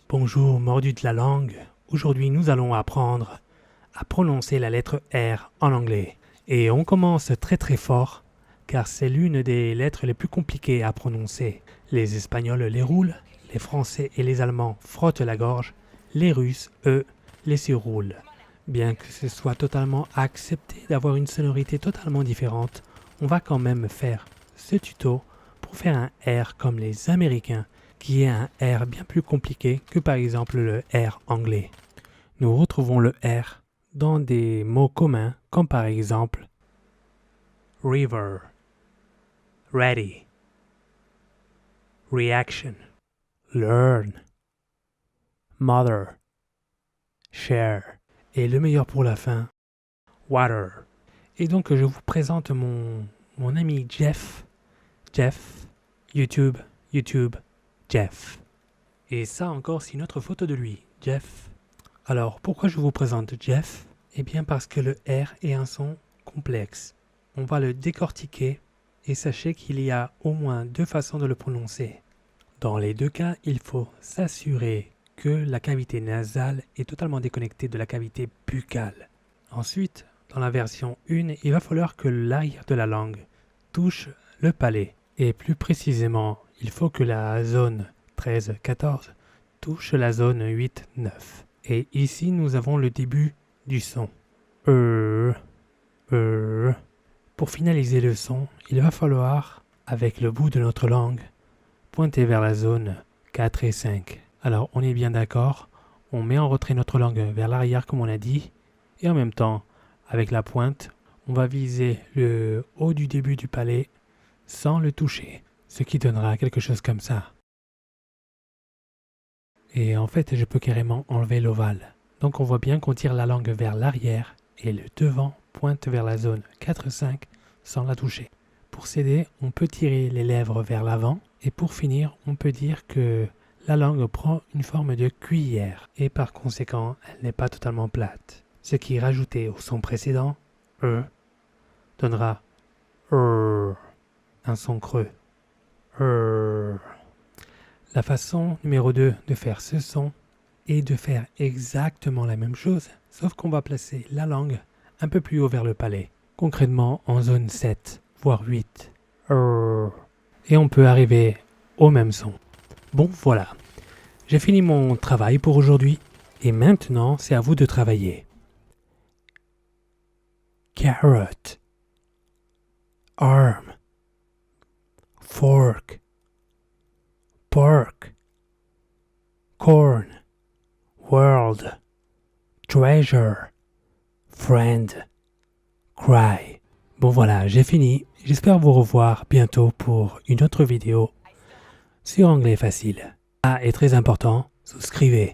Bonjour, mordu de la langue. Aujourd'hui, nous allons apprendre à prononcer la lettre R en anglais. Et on commence très fort, car c'est l'une des lettres les plus compliquées à prononcer. Les Espagnols les roulent, les Français et les Allemands frottent la gorge, les Russes, eux, les surroulent. Bien que ce soit totalement accepté d'avoir une sonorité totalement différente, on va quand même faire ce tuto pour faire un R comme les Américains, qui est un R bien plus compliqué que par exemple le R anglais. Nous retrouvons le R dans des mots communs comme par exemple river, ready, reaction, learn, mother, share et le meilleur pour la fin, water. Et donc je vous présente mon ami Jeff, YouTube, Jeff. Et ça encore, c'est une autre photo de lui, Jeff. Alors, pourquoi je vous présente Jeff? Eh bien parce que le R est un son complexe. On va le décortiquer et sachez qu'il y a au moins deux façons de le prononcer. Dans les deux cas, il faut s'assurer que la cavité nasale est totalement déconnectée de la cavité buccale. Ensuite, dans la version 1, il va falloir que l'arrière de la langue touche le palais. Et plus précisément, il faut que la zone 13-14 touche la zone 8-9. Et ici, nous avons le début du son. Pour finaliser le son, il va falloir, avec le bout de notre langue, pointer vers la zone 4 et 5. Alors, on est bien d'accord, on met en retrait notre langue vers l'arrière comme on a dit, et en même temps, avec la pointe, on va viser le haut du début du palais sans le toucher, ce qui donnera quelque chose comme ça. Et en fait, je peux carrément enlever l'ovale. Donc on voit bien qu'on tire la langue vers l'arrière et le devant pointe vers la zone 4-5 sans la toucher. Pour s'aider, on peut tirer les lèvres vers l'avant et pour finir, on peut dire que la langue prend une forme de cuillère et par conséquent, elle n'est pas totalement plate. Ce qui rajouté au son précédent, donnera un son creux. La façon numéro 2 de faire ce son est de faire exactement la même chose, sauf qu'on va placer la langue un peu plus haut vers le palais, concrètement en zone 7, voire 8. Et on peut arriver au même son. Bon, voilà. J'ai fini mon travail pour aujourd'hui, et maintenant c'est à vous de travailler. Carrot, arm, fork, pork, corn, world, treasure, friend, cry. Bon voilà, j'ai fini. J'espère vous revoir bientôt pour une autre vidéo sur anglais facile. Ah, et très important, souscrivez.